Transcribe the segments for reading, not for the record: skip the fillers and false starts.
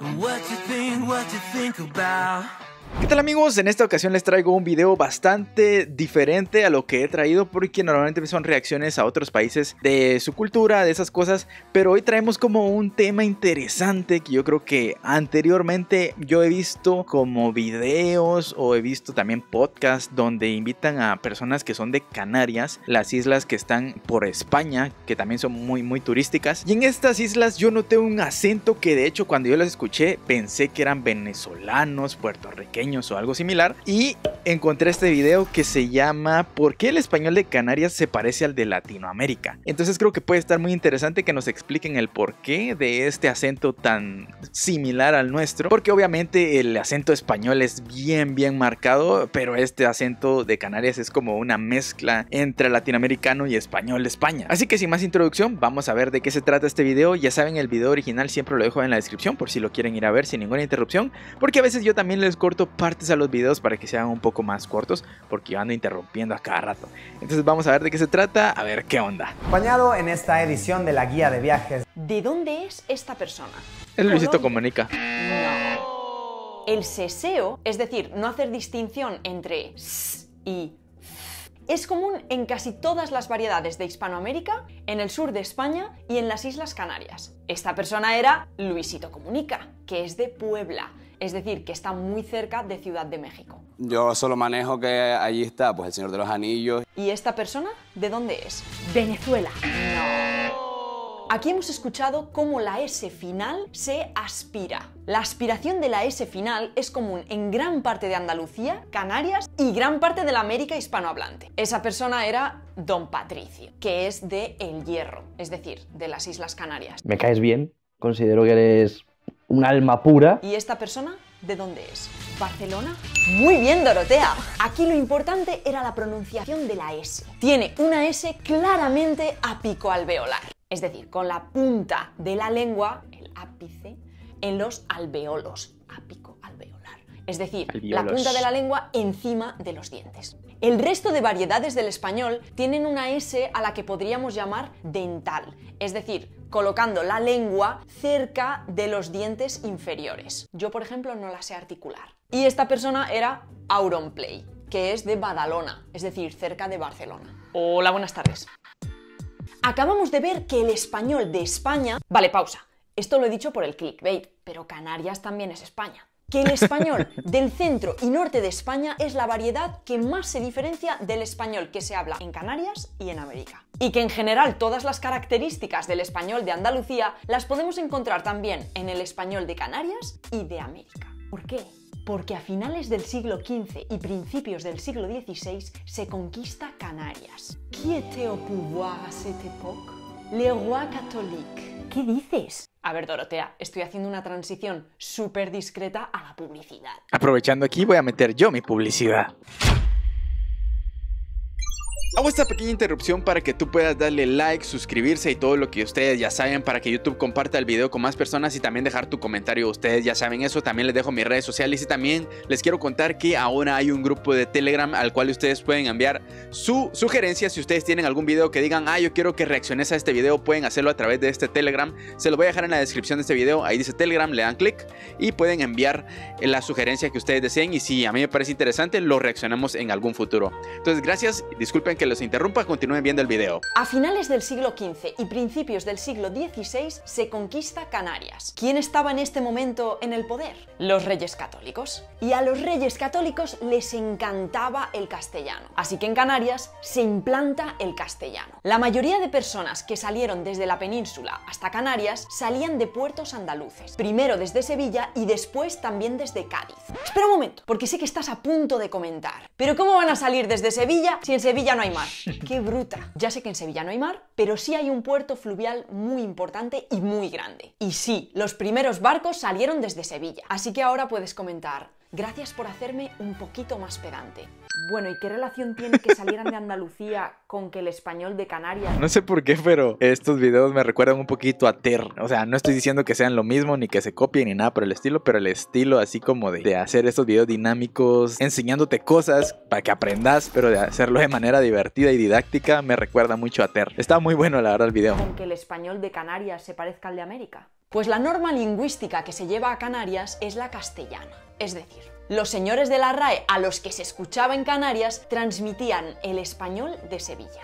What you think about. ¿Qué tal, amigos? En esta ocasión les traigo un video bastante diferente a lo que he traído, porque normalmente son reacciones a otros países de su cultura, de esas cosas, pero hoy traemos como un tema interesante que yo creo que anteriormente yo he visto como videos o he visto también podcasts donde invitan a personas que son de Canarias, las islas que están por España, que también son muy turísticas, y en estas islas yo noté un acento que de hecho cuando yo las escuché pensé que eran venezolanos, puertorriqueños o algo similar, y encontré este video que se llama ¿Por qué el español de Canarias se parece al de Latinoamérica? Entonces creo que puede estar muy interesante que nos expliquen el porqué de este acento tan similar al nuestro, porque obviamente el acento español es bien marcado, pero este acento de Canarias es como una mezcla entre latinoamericano y español de España. Así que sin más introducción, vamos a ver de qué se trata este video. Ya saben, el video original siempre lo dejo en la descripción por si lo quieren ir a ver sin ninguna interrupción, porque a veces yo también les corto partes a los videos para que sean un poco más cortos, porque yo ando interrumpiendo a cada rato. Entonces vamos a ver de qué se trata, a ver qué onda. Acompañado en esta edición de la guía de viajes. ¿De dónde es esta persona? Es Luisito Comunica. No. El seseo, es decir, no hacer distinción entre s y f, es común en casi todas las variedades de Hispanoamérica, en el sur de España y en las Islas Canarias. Esta persona era Luisito Comunica, que es de Puebla, es decir, que está muy cerca de Ciudad de México. Yo solo manejo que allí está, pues, el Señor de los Anillos. ¿Y esta persona de dónde es? Venezuela. No. Aquí hemos escuchado cómo la S final se aspira. La aspiración de la S final es común en gran parte de Andalucía, Canarias y gran parte de la América hispanohablante. Esa persona era Don Patricio, que es de El Hierro, es decir, de las Islas Canarias. Me caes bien, considero que eres un alma pura. ¿Y esta persona de dónde es? ¿Barcelona? Muy bien, Dorotea. Aquí lo importante era la pronunciación de la S. Tiene una S claramente apicoalveolar, es decir, con la punta de la lengua, el ápice, en los alveolos, apicoalveolar, es decir, la punta de la lengua encima de los dientes. El resto de variedades del español tienen una S a la que podríamos llamar dental, es decir, colocando la lengua cerca de los dientes inferiores. Yo, por ejemplo, no la sé articular. Y esta persona era Auronplay, que es de Badalona, es decir, cerca de Barcelona. Hola, buenas tardes. Acabamos de ver que el español de España... Vale, pausa. Esto lo he dicho por el clickbait, pero Canarias también es España. Que el español del centro y norte de España es la variedad que más se diferencia del español que se habla en Canarias y en América. Y que en general todas las características del español de Andalucía las podemos encontrar también en el español de Canarias y de América. ¿Por qué? Porque a finales del siglo XV y principios del siglo XVI se conquista Canarias. Qui était au pouvoir à cette époque? Le roi catholique. ¿Qué dices? A ver, Dorotea, estoy haciendo una transición súper discreta a la publicidad. Aprovechando aquí voy a meter yo mi publicidad. Hago esta pequeña interrupción para que tú puedas darle like, suscribirse y todo lo que ustedes ya saben, para que YouTube comparta el video con más personas y también dejar tu comentario. Ustedes ya saben eso. También les dejo mis redes sociales y también les quiero contar que ahora hay un grupo de Telegram al cual ustedes pueden enviar su sugerencia. Si ustedes tienen algún video que digan, yo quiero que reacciones a este video, pueden hacerlo a través de este Telegram. Se lo voy a dejar en la descripción de este video. Ahí dice Telegram, le dan clic y pueden enviar la sugerencia que ustedes deseen, y si a mí me parece interesante, lo reaccionamos en algún futuro. Entonces, gracias, disculpen que los interrumpa, continúen viendo el video. A finales del siglo XV y principios del siglo XVI se conquista Canarias. ¿Quién estaba en este momento en el poder? Los Reyes Católicos. Y a los Reyes Católicos les encantaba el castellano. Así que en Canarias se implanta el castellano. La mayoría de personas que salieron desde la península hasta Canarias salían de puertos andaluces. Primero desde Sevilla y después también desde Cádiz. Espera un momento, porque sé que estás a punto de comentar. ¿Pero cómo van a salir desde Sevilla si en Sevilla no hay mar? ¡Qué bruta! Ya sé que en Sevilla no hay mar, pero sí hay un puerto fluvial muy importante y muy grande. Y sí, los primeros barcos salieron desde Sevilla. Así que ahora puedes comentar: gracias por hacerme un poquito más pedante. Bueno, ¿y qué relación tiene que salieran de Andalucía con que el español de Canarias? No sé por qué, pero estos videos me recuerdan un poquito a Ter. O sea, no estoy diciendo que sean lo mismo, ni que se copien, ni nada por el estilo, pero el estilo así como de hacer estos videos dinámicos, enseñándote cosas para que aprendas, pero de hacerlo de manera divertida y didáctica, me recuerda mucho a Ter. Está muy bueno, la verdad, el video. ¿Con que el español de Canarias se parezca al de América? Pues la norma lingüística que se lleva a Canarias es la castellana. Es decir, los señores de la RAE a los que se escuchaba en Canarias transmitían el español de Sevilla.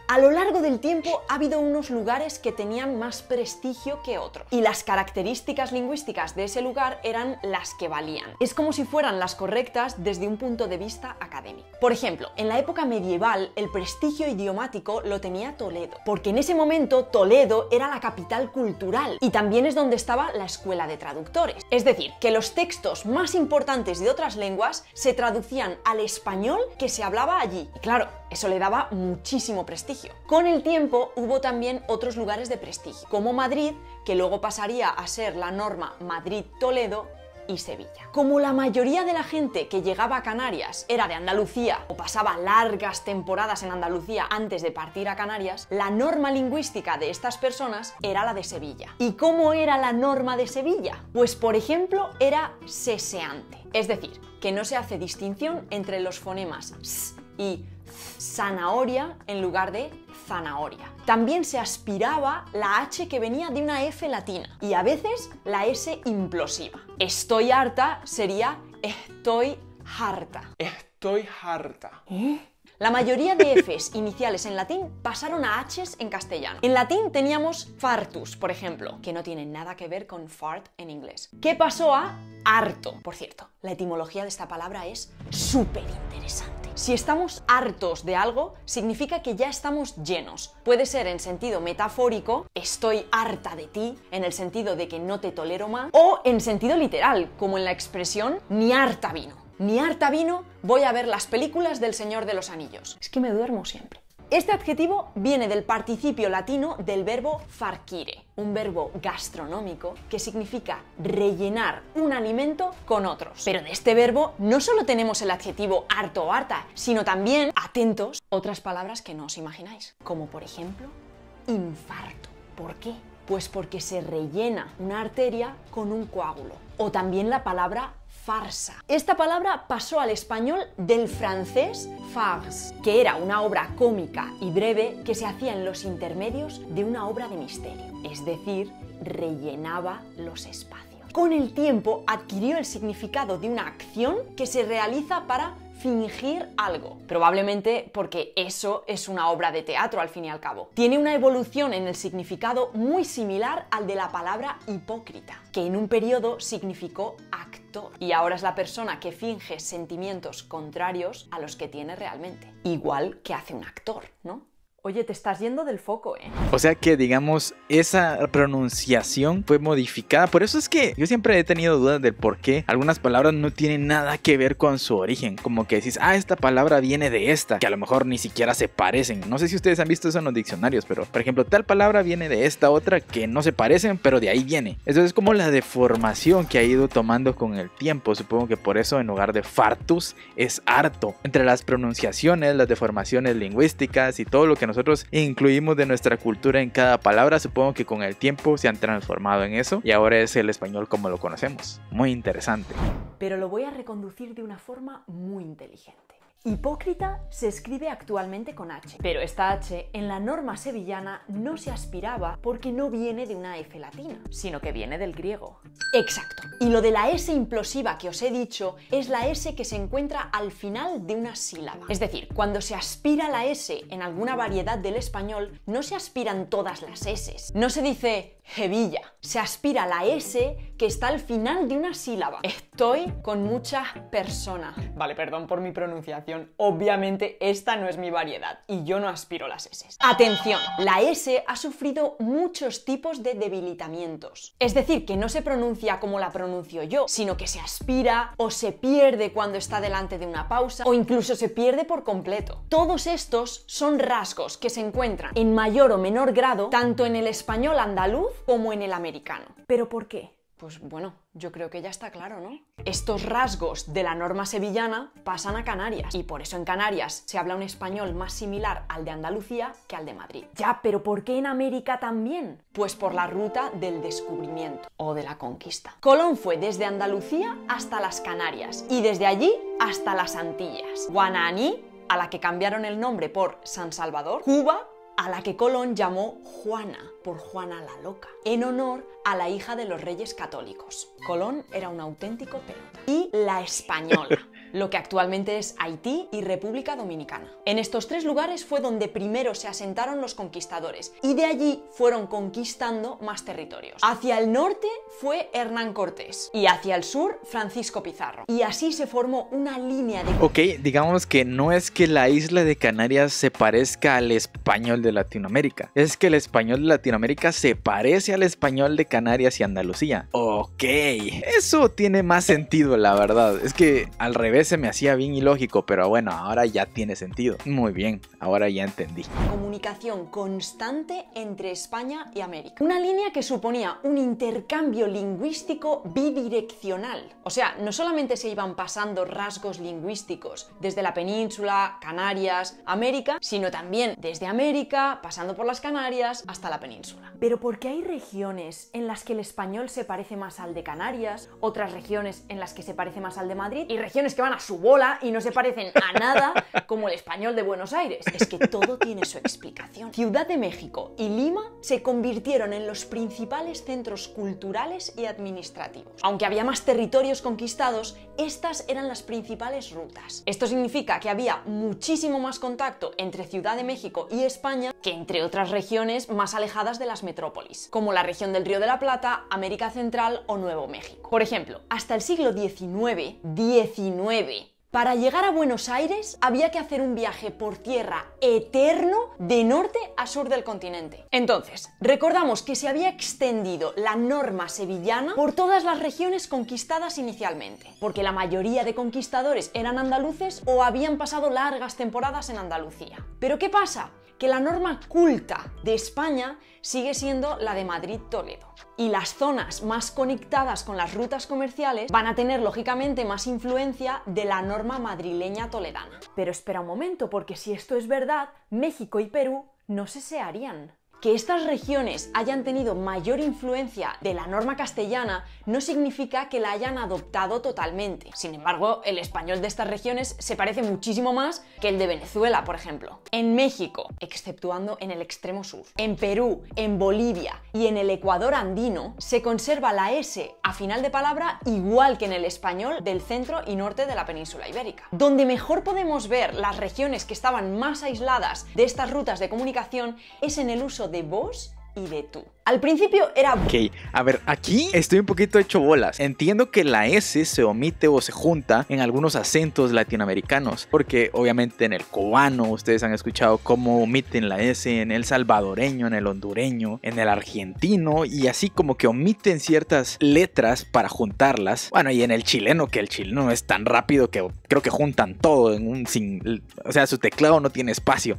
A lo largo del tiempo ha habido unos lugares que tenían más prestigio que otros, y las características lingüísticas de ese lugar eran las que valían. Es como si fueran las correctas desde un punto de vista académico. Por ejemplo, en la época medieval el prestigio idiomático lo tenía Toledo, porque en ese momento Toledo era la capital cultural y también es donde estaba la escuela de traductores. Es decir, que los textos más importantes de otras lenguas se traducían al español que se hablaba allí. Y claro, eso le daba muchísimo prestigio. Con el tiempo hubo también otros lugares de prestigio, como Madrid, que luego pasaría a ser la norma Madrid-Toledo, y Sevilla. Como la mayoría de la gente que llegaba a Canarias era de Andalucía o pasaba largas temporadas en Andalucía antes de partir a Canarias, la norma lingüística de estas personas era la de Sevilla. ¿Y cómo era la norma de Sevilla? Pues por ejemplo era seseante, es decir, que no se hace distinción entre los fonemas s y zanahoria en lugar de zanahoria. También se aspiraba la H que venía de una F latina y a veces la S implosiva. Estoy harta sería estoy harta. Estoy harta. La mayoría de Fs iniciales en latín pasaron a Hs en castellano. En latín teníamos fartus, por ejemplo, que no tiene nada que ver con fart en inglés. ¿Qué pasó a harto? Por cierto, la etimología de esta palabra es súper interesante. Si estamos hartos de algo, significa que ya estamos llenos. Puede ser en sentido metafórico, estoy harta de ti, en el sentido de que no te tolero más, o en sentido literal, como en la expresión ni harta vino. Ni harta vino, voy a ver las películas del Señor de los Anillos. Es que me duermo siempre. Este adjetivo viene del participio latino del verbo farcire, un verbo gastronómico que significa rellenar un alimento con otros. Pero de este verbo no solo tenemos el adjetivo harto o harta, sino también, atentos, otras palabras que no os imagináis, como por ejemplo, infarto. ¿Por qué? Pues porque se rellena una arteria con un coágulo. O también la palabra farsa. Esta palabra pasó al español del francés farce, que era una obra cómica y breve que se hacía en los intermedios de una obra de misterio, es decir, rellenaba los espacios. Con el tiempo adquirió el significado de una acción que se realiza para fingir algo, probablemente porque eso es una obra de teatro al fin y al cabo. Tiene una evolución en el significado muy similar al de la palabra hipócrita, que en un periodo significó actor y ahora es la persona que finge sentimientos contrarios a los que tiene realmente. Igual que hace un actor, ¿no? Oye, te estás yendo del foco, ¿eh? O sea que, digamos, esa pronunciación fue modificada. Por eso es que yo siempre he tenido dudas del por qué algunas palabras no tienen nada que ver con su origen. Como que decís, esta palabra viene de esta, que a lo mejor ni siquiera se parecen. No sé si ustedes han visto eso en los diccionarios, pero, por ejemplo, tal palabra viene de esta otra que no se parecen, pero de ahí viene. Eso es como la deformación que ha ido tomando con el tiempo. Supongo que por eso en lugar de fartus es harto. Entre las pronunciaciones, las deformaciones lingüísticas y todo lo que nosotros incluimos de nuestra cultura en cada palabra, supongo que con el tiempo se han transformado en eso y ahora es el español como lo conocemos. Muy interesante. Pero lo voy a reconducir de una forma muy inteligente. Hipócrita se escribe actualmente con H, pero esta H en la norma sevillana no se aspiraba porque no viene de una F latina, sino que viene del griego. Exacto. Y lo de la S implosiva que os he dicho es la S que se encuentra al final de una sílaba. Es decir, cuando se aspira la S en alguna variedad del español, no se aspiran todas las S. No se dice Jevilla, se aspira la S que está al final de una sílaba. Estoy con muchas personas. Vale, perdón por mi pronunciación. Obviamente esta no es mi variedad y yo no aspiro las S. Atención, la S ha sufrido muchos tipos de debilitamientos. Es decir, que no se pronuncia como la pronuncio yo, sino que se aspira o se pierde cuando está delante de una pausa o incluso se pierde por completo. Todos estos son rasgos que se encuentran en mayor o menor grado tanto en el español andaluz como en el americano. ¿Pero por qué? Pues bueno, yo creo que ya está claro, ¿no? Estos rasgos de la norma sevillana pasan a Canarias y por eso en Canarias se habla un español más similar al de Andalucía que al de Madrid. Ya, pero ¿por qué en América también? Pues por la ruta del descubrimiento o de la conquista. Colón fue desde Andalucía hasta las Canarias y desde allí hasta las Antillas. Guananí, a la que cambiaron el nombre por San Salvador, Cuba, a la que Colón llamó Juana, por Juana la Loca, en honor a la hija de los reyes católicos. Colón era un auténtico pelota. Y la Española, lo que actualmente es Haití y República Dominicana. En estos tres lugares fue donde primero se asentaron los conquistadores y de allí fueron conquistando más territorios. Hacia el norte fue Hernán Cortés y hacia el sur Francisco Pizarro. Y así se formó una línea de... Ok, digamos que no es que la isla de Canarias se parezca al español de Latinoamérica, es que el español de Latinoamérica se parece al español de Canarias y Andalucía. Ok, eso tiene más sentido, la verdad. Es que al revés se me hacía bien ilógico, pero bueno, ahora ya tiene sentido. Muy bien, ahora ya entendí. Comunicación constante entre España y América. Una línea que suponía un intercambio lingüístico bidireccional. O sea, no solamente se iban pasando rasgos lingüísticos desde la península, Canarias, América, sino también desde América, pasando por las Canarias, hasta la península. Pero ¿por qué hay regiones en las que el español se parece más al de Canarias, otras regiones en las que se parece más al de Madrid y regiones que van a su bola y no se parecen a nada como el español de Buenos Aires? Es que todo tiene su explicación. Ciudad de México y Lima se convirtieron en los principales centros culturales y administrativos. Aunque había más territorios conquistados, estas eran las principales rutas. Esto significa que había muchísimo más contacto entre Ciudad de México y España que entre otras regiones más alejadas de las metrópolis, como la región del Río de la Plata, América Central o Nuevo México. Por ejemplo, hasta el siglo XIX, para llegar a Buenos Aires había que hacer un viaje por tierra eterno de norte a sur del continente. Entonces, recordamos que se había extendido la norma sevillana por todas las regiones conquistadas inicialmente, porque la mayoría de conquistadores eran andaluces o habían pasado largas temporadas en Andalucía. ¿Pero qué pasa? Que la norma culta de España sigue siendo la de Madrid-Toledo. Y las zonas más conectadas con las rutas comerciales van a tener lógicamente más influencia de la norma madrileña toledana. Pero espera un momento, porque si esto es verdad, México y Perú no se harían. Que estas regiones hayan tenido mayor influencia de la norma castellana no significa que la hayan adoptado totalmente. Sin embargo, el español de estas regiones se parece muchísimo más que el de Venezuela, por ejemplo. En México, exceptuando en el extremo sur, en Perú, en Bolivia y en el Ecuador andino, se conserva la S a final de palabra igual que en el español del centro y norte de la península ibérica. Donde mejor podemos ver las regiones que estaban más aisladas de estas rutas de comunicación es en el uso de vos y de tú. Al principio era... Ok, a ver, aquí estoy un poquito hecho bolas. Entiendo que la S se omite o se junta en algunos acentos latinoamericanos, porque obviamente en el cubano ustedes han escuchado cómo omiten la S, en el salvadoreño, en el hondureño, en el argentino, y así como que omiten ciertas letras para juntarlas. Bueno, y en el chileno, que el chileno es tan rápido que creo que juntan todo en un sin... O sea, su teclado no tiene espacio.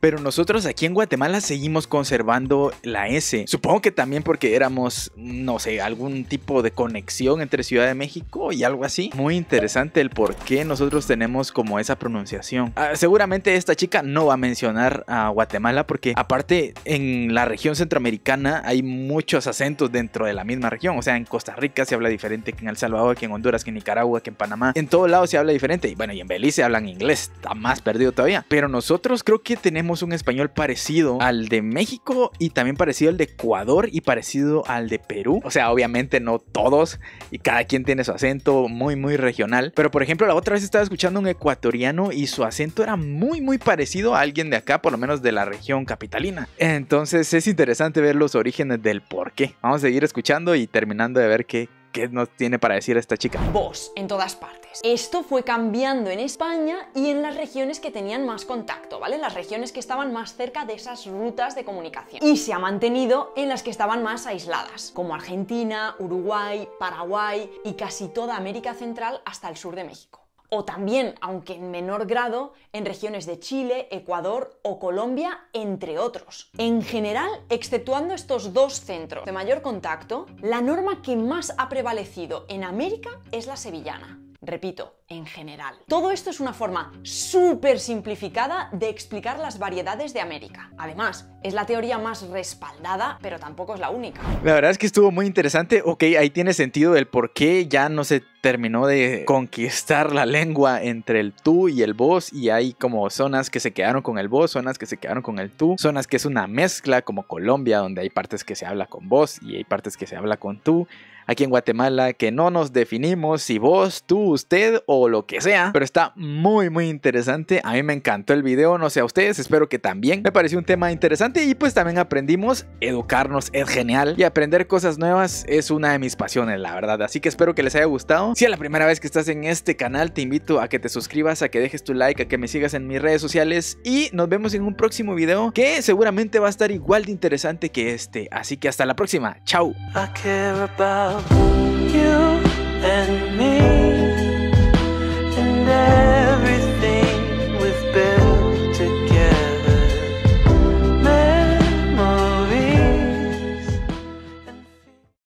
Pero nosotros aquí en Guatemala seguimos conservando la S. Supongo que también porque éramos, no sé, algún tipo de conexión entre Ciudad de México y algo así. Muy interesante el por qué nosotros tenemos como esa pronunciación. Seguramente esta chica no va a mencionar a Guatemala porque aparte en la región centroamericana hay muchos acentos dentro de la misma región. O sea, en Costa Rica se habla diferente que en El Salvador, que en Honduras, que en Nicaragua, que en Panamá. En todos lados se habla diferente. Y bueno, y en Belice hablan inglés. Está más perdido todavía. Pero nosotros creo que tenemos un español parecido al de México y también parecido al de Ecuador y parecido al de Perú. O sea, obviamente no todos y cada quien tiene su acento muy regional. Pero por ejemplo, la otra vez estaba escuchando un ecuatoriano y su acento era muy parecido a alguien de acá, por lo menos de la región capitalina. Entonces es interesante ver los orígenes del por qué. Vamos a seguir escuchando y terminando de ver qué nos tiene para decir esta chica. Vos, en todas partes. Esto fue cambiando en España y en las regiones que tenían más contacto, ¿vale? Las regiones que estaban más cerca de esas rutas de comunicación. Y se ha mantenido en las que estaban más aisladas, como Argentina, Uruguay, Paraguay y casi toda América Central hasta el sur de México. O también, aunque en menor grado, en regiones de Chile, Ecuador o Colombia, entre otros. En general, exceptuando estos dos centros de mayor contacto, la norma que más ha prevalecido en América es la sevillana. Repito, en general. Todo esto es una forma súper simplificada de explicar las variedades de América. Además, es la teoría más respaldada, pero tampoco es la única. La verdad es que estuvo muy interesante. Ok, ahí tiene sentido el por qué ya no se terminó de conquistar la lengua entre el tú y el vos, y hay como zonas que se quedaron con el vos, zonas que se quedaron con el tú, zonas que es una mezcla como Colombia, donde hay partes que se habla con vos y hay partes que se habla con tú. Aquí en Guatemala que no nos definimos si vos, tú, usted o lo que sea, pero está muy interesante. A mí me encantó el video, no sé a ustedes, espero que también. Me pareció un tema interesante y pues también aprendimos. Educarnos es genial y aprender cosas nuevas es una de mis pasiones, la verdad, así que espero que les haya gustado. Si es la primera vez que estás en este canal, te invito a que te suscribas, a que dejes tu like, a que me sigas en mis redes sociales y nos vemos en un próximo video que seguramente va a estar igual de interesante que este, así que hasta la próxima, chao. I care about you and me.